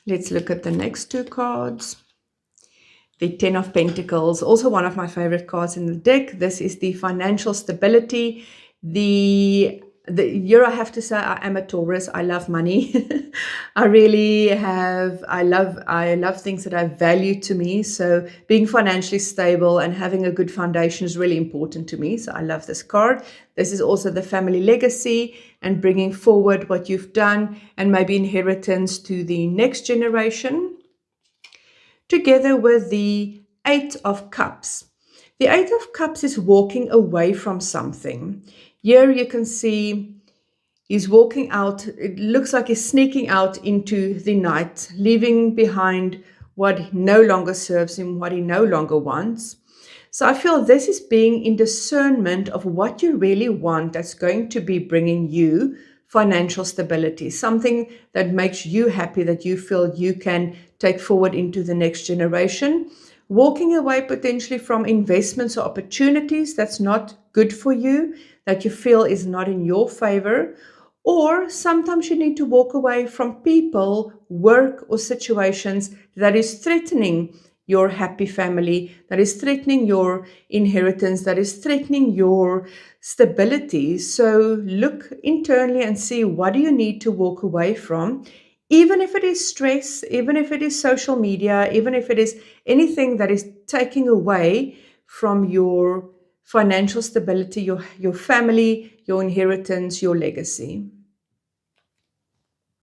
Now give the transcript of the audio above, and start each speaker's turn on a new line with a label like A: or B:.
A: Let's look at the next two cards. The Ten of Pentacles, also one of my favorite cards in the deck. This is the financial stability. The year, I have to say, I am a Taurus. I love money. I really have. I love things that have value to me. So being financially stable and having a good foundation is really important to me. So I love this card. This is also the family legacy and bringing forward what you've done and maybe inheritance to the next generation, together with the Eight of Cups. The Eight of Cups is walking away from something. Here you can see he's walking out. It looks like he's sneaking out into the night, leaving behind what no longer serves him, what he no longer wants. So I feel this is being in discernment of what you really want that's going to be bringing you financial stability, something that makes you happy, that you feel you can take forward into the next generation. Walking away potentially from investments or opportunities that's not good for you, that you feel is not in your favor. Or sometimes you need to walk away from people, work, or situations that is threatening your happy family, that is threatening your inheritance, that is threatening your stability. So look internally and see, what do you need to walk away from? Even if it is stress, even if it is social media, even if it is anything that is taking away from your financial stability, your family, your inheritance, your legacy.